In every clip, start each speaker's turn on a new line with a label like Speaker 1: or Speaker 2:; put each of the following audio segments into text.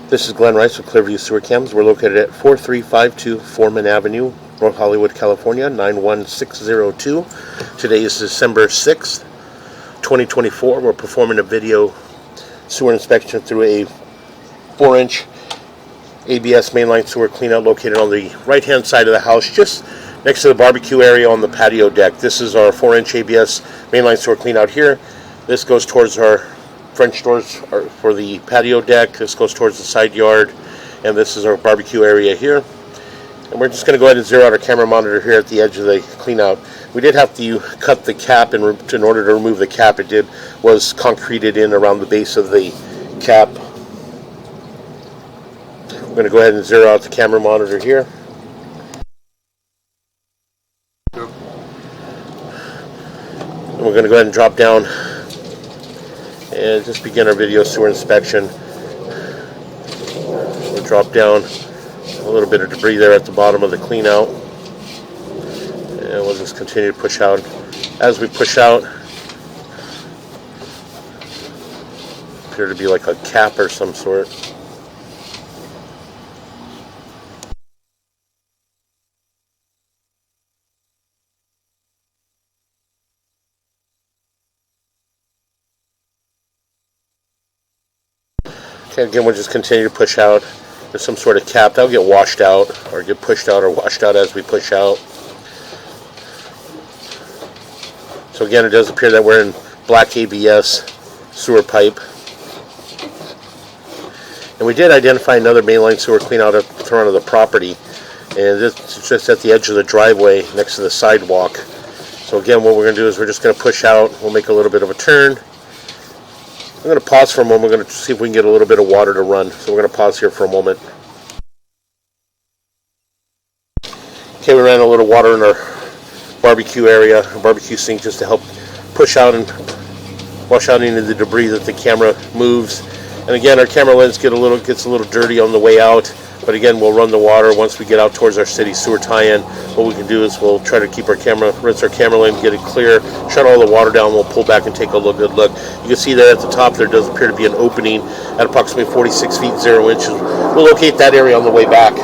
Speaker 1: This is Glenn Rice with Clearview Sewer Cams. We're located at 4352 Forman Avenue, North Hollywood, California, 91602. Today is December 6th, 2024. We're performing a video sewer inspection through a 4-inch ABS mainline sewer cleanout located on the right-hand side of the house, just next to the barbecue area on the patio deck. This is our 4-inch ABS mainline sewer cleanout here. This goes towards our French doors for the patio deck. This goes towards the side yard, and this is our barbecue area here. And we're just going to go ahead and zero out our camera monitor here at the edge of the cleanout. We did have to cut the cap in order to remove the cap. It was concreted in around the base of the cap. We're going to go ahead and zero out the camera monitor here. And we're going to go ahead and drop down and just begin our video sewer inspection. We'll drop down a little bit of debris there at the bottom of the clean out, and we'll just continue to push out. As we push out, appear to be like a cap or some sort. Okay, again, we'll just continue to push out. There's some sort of cap that'll get washed out, or get pushed out, or washed out as we push out. So again, it does appear that we're in black ABS sewer pipe. And we did identify another mainline sewer clean out at the front of the property, and this is just at the edge of the driveway next to the sidewalk. So again, what we're going to do is we're just going to push out. We'll make a little bit of a turn. I'm going to pause for a moment. We're going to see if we can get a little bit of water to run. So we're going to pause here for a moment. Okay, we ran a little water in our barbecue area, barbecue sink, just to help push out and wash out any of the debris that the camera moves. And again, our camera lens gets a little dirty on the way out. But again, we'll run the water once we get out towards our city sewer tie-in. What we can do is we'll try to keep our camera, rinse our camera lens, get it clear, shut all the water down. We'll pull back and take a good look. You can see there at the top there does appear to be an opening at approximately 46 feet 0 inches. We'll locate that area on the way back.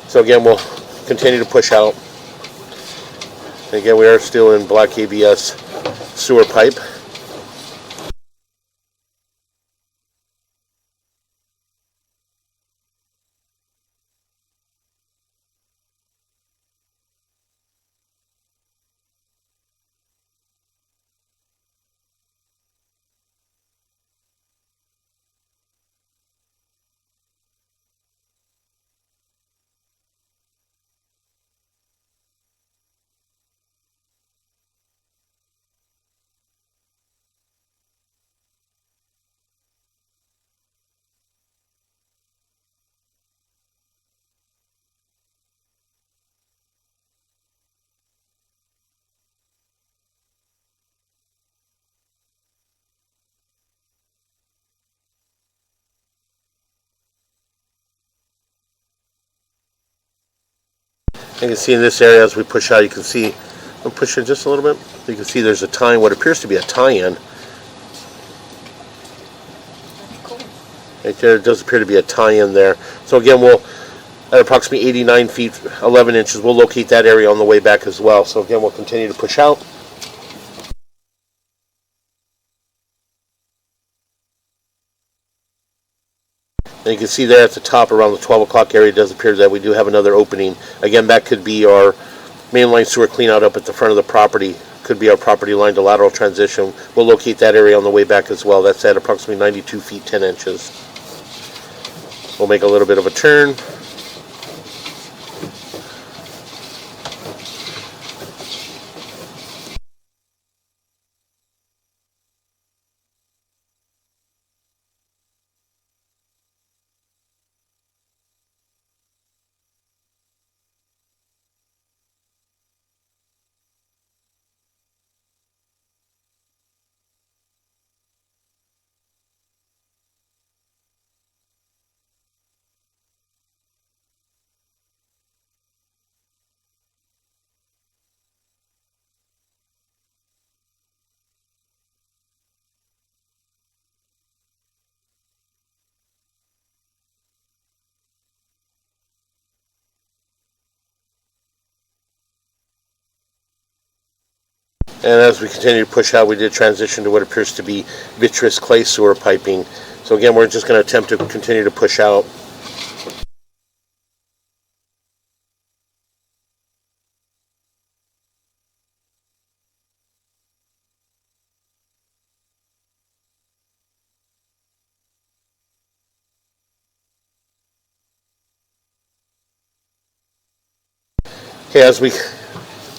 Speaker 1: So again, we'll continue to push out. And again, we are still in black ABS sewer pipe. You can see in this area as we push out, you can see, I'm pushing just a little bit, you can see there's a tie-in, what appears to be a tie-in. Right there, it does appear to be a tie-in there. So again, we'll, at approximately 89 feet 11 inches, we'll locate that area on the way back as well. So again, we'll continue to push out. And you can see there at the top around the 12 o'clock area, it does appear that we do have another opening. Again, that could be our mainline sewer cleanout up at the front of the property. Could be our property line to lateral transition. We'll locate that area on the way back as well. That's at approximately 92 feet 10 inches. We'll make a little bit of a turn. And as we continue to push out, we did transition to what appears to be vitreous clay sewer piping. So again, we're just going to attempt to continue to push out. Okay, as we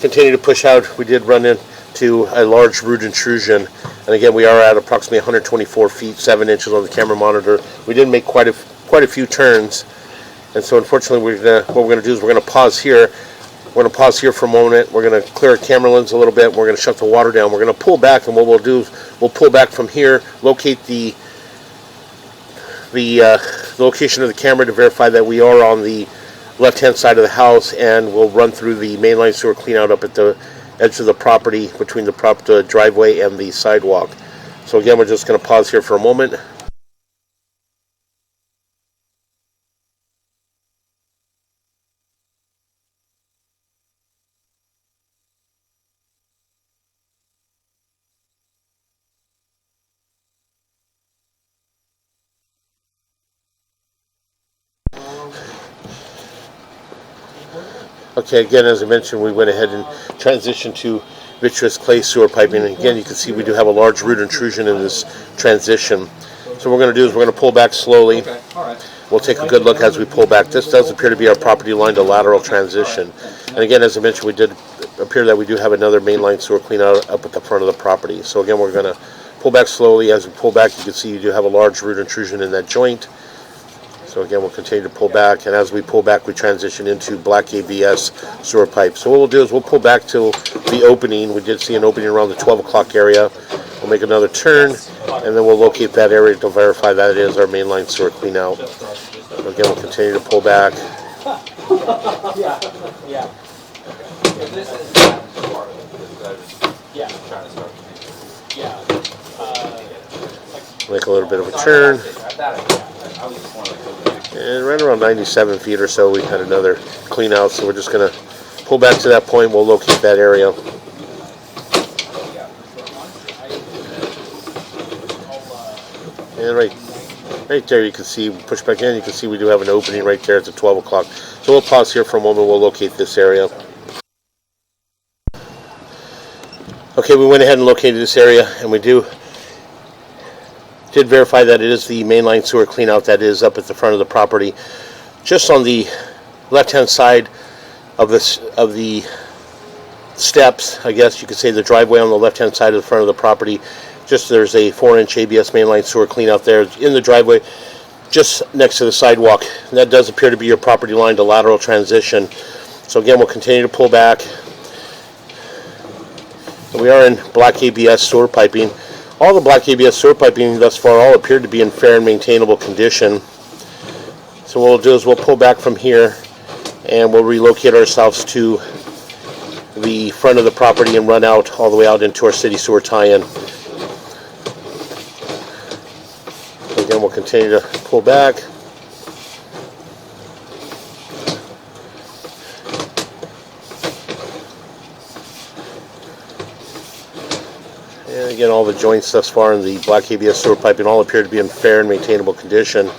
Speaker 1: continue to push out, we did run into a large root intrusion. And again, we are at approximately 124 feet, 7 inches on the camera monitor. We did make quite a few turns. And so unfortunately, what we're going to do is we're going to pause here. We're going to pause here for a moment. We're going to clear our camera lens a little bit. We're going to shut the water down. We're going to pull back, and what we'll do is we'll pull back from here, locate the location of the camera to verify that we are on the left-hand side of the house, and we'll run through the mainline sewer cleanout up at the edge of the property between the driveway and the sidewalk. So again, we're just going to pause here for a moment. Okay, again, as I mentioned, we went ahead and transitioned to vitreous clay sewer piping. And again, you can see we do have a large root intrusion in this transition. So what we're going to do is we're going to pull back slowly. Okay. All right. We'll take a good look as we pull back. This does appear to be our property line to lateral transition. And again, as I mentioned, we did appear that we do have another mainline sewer clean out up at the front of the property. So again, we're going to pull back slowly. As we pull back, you can see you do have a large root intrusion in that joint. So again, we'll continue to pull back, and as we pull back, we transition into black ABS sewer pipe. So what we'll do is we'll pull back to the opening. We did see an opening around the 12 o'clock area. We'll make another turn, and then we'll locate that area to verify that it is our mainline sewer clean out. So again, we'll continue to pull back. Make a little bit of a turn. And right around 97 feet or so, we had another clean out. So we're just going to pull back to that point. We'll locate that area. And right there, you can see, push back in, you can see we do have an opening right there at the 12 o'clock. So we'll pause here for a moment. We'll locate this area. Okay, we went ahead and located this area, and we did verify that it is the mainline sewer cleanout that is up at the front of the property. Just on the left-hand side of the steps, I guess you could say the driveway on the left-hand side of the front of the property, just there's a 4-inch ABS mainline sewer cleanout there in the driveway, just next to the sidewalk. And that does appear to be your property line to lateral transition. So again, we'll continue to pull back. And we are in black ABS sewer piping. All the black ABS sewer piping thus far all appeared to be in fair and maintainable condition. So what we'll do is we'll pull back from here and we'll relocate ourselves to the front of the property and run out all the way out into our city sewer tie-in. Again, we'll continue to pull back. And again, all the joints thus far in the black ABS sewer piping all appear to be in fair and maintainable condition.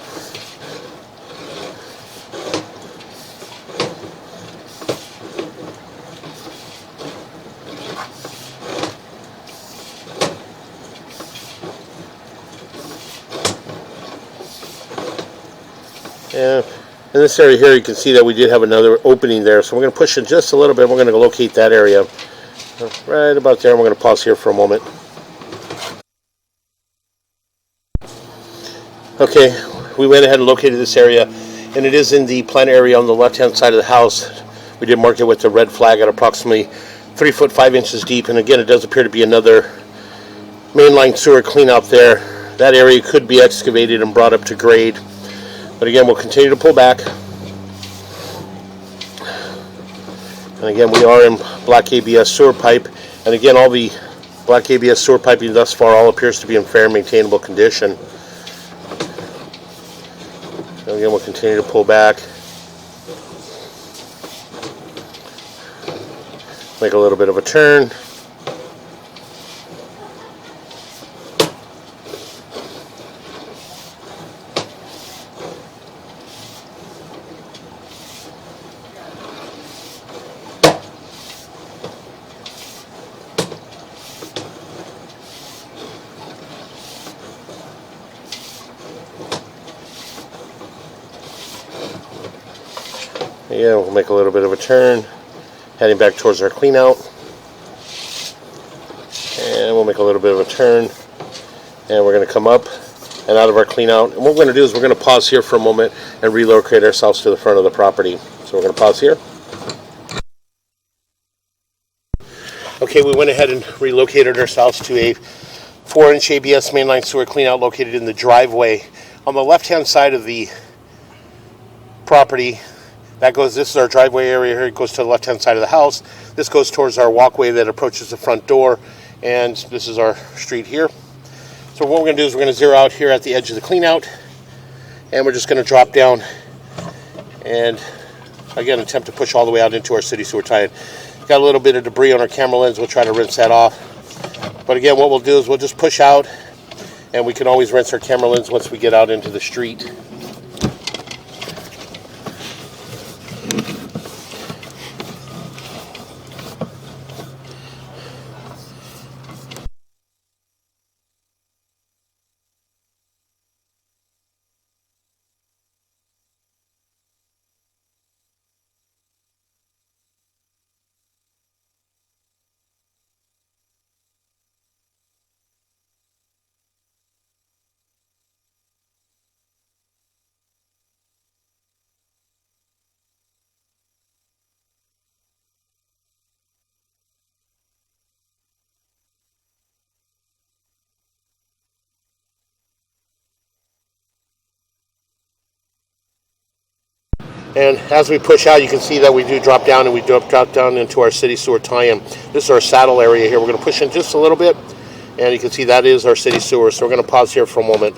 Speaker 1: And in this area here, you can see that we did have another opening there. So we're going to push it just a little bit. We're going to locate that area right about there. And we're going to pause here for a moment. Okay, we went ahead and located this area, and it is in the plant area on the left-hand side of the house. We did mark it with the red flag at approximately 3 foot 5 inches deep, and again, it does appear to be another mainline sewer clean out there. That area could be excavated and brought up to grade, but again, we'll continue to pull back. And again, we are in black ABS sewer pipe, and again, all the black ABS sewer piping thus far all appears to be in fair and maintainable condition. And again, we'll continue to pull back. Make a little bit of a turn. Yeah, we'll make a little bit of a turn, heading back towards our clean out. And we'll make a little bit of a turn, and we're going to come up and out of our clean out. And what we're going to do is we're going to pause here for a moment and relocate ourselves to the front of the property. So we're going to pause here. Okay, we went ahead and relocated ourselves to a 4-inch ABS mainline sewer cleanout located in the driveway. On the left-hand side of the property, this is our driveway area here. It goes to the left-hand side of the house. This goes towards our walkway that approaches the front door, and this is our street here. So what we're going to do is we're going to zero out here at the edge of the cleanout, and we're just going to drop down and, again, attempt to push all the way out into our city sewer tie-in. Got a little bit of debris on our camera lens. We'll try to rinse that off. But again, what we'll do is we'll just push out, and we can always rinse our camera lens once we get out into the street. And as we push out, you can see that we do drop down, and we do drop down into our city sewer tie-in. This is our saddle area here. We're going to push in just a little bit, and you can see that is our city sewer. So we're going to pause here for a moment.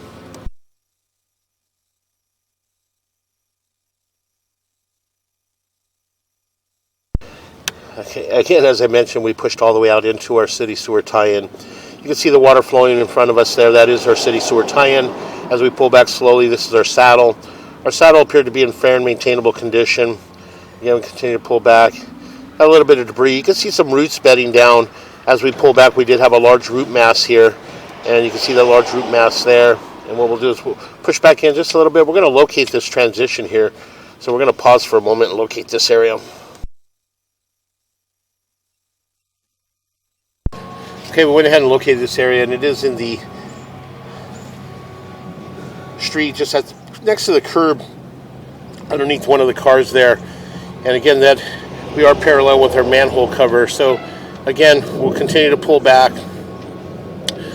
Speaker 1: Okay, again, as I mentioned, we pushed all the way out into our city sewer tie-in. You can see the water flowing in front of us there. That is our city sewer tie-in. As we pull back slowly, this is our saddle. Our saddle appeared to be in fair and maintainable condition. Again, we continue to pull back. Got a little bit of debris. You can see some roots bedding down. As we pull back, we did have a large root mass here, and you can see that large root mass there. And what we'll do is we'll push back in just a little bit. We're going to locate this transition here. So we're going to pause for a moment and locate this area. Okay, we went ahead and located this area, and it is in the street just next to the curb underneath one of the cars there. And again, that we are parallel with our manhole cover. So again, we'll continue to pull back.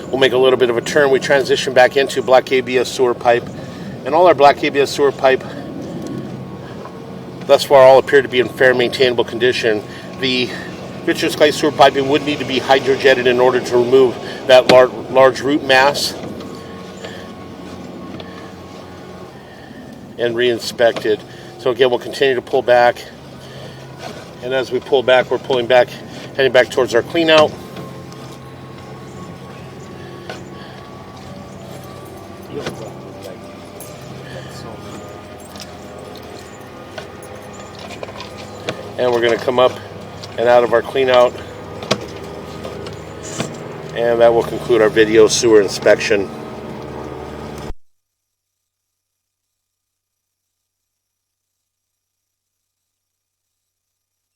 Speaker 1: We'll make a little bit of a turn. We transition back into black ABS sewer pipe, and all our black ABS sewer pipe thus far all appear to be in fair maintainable condition. The vitreous clay sewer piping would need to be hydrojetted in order to remove that large root mass and re-inspected. So again, we'll continue to pull back, and as we pull back, we're pulling back, heading back towards our clean out. And we're going to come up and out of our clean out, and that will conclude our video sewer inspection.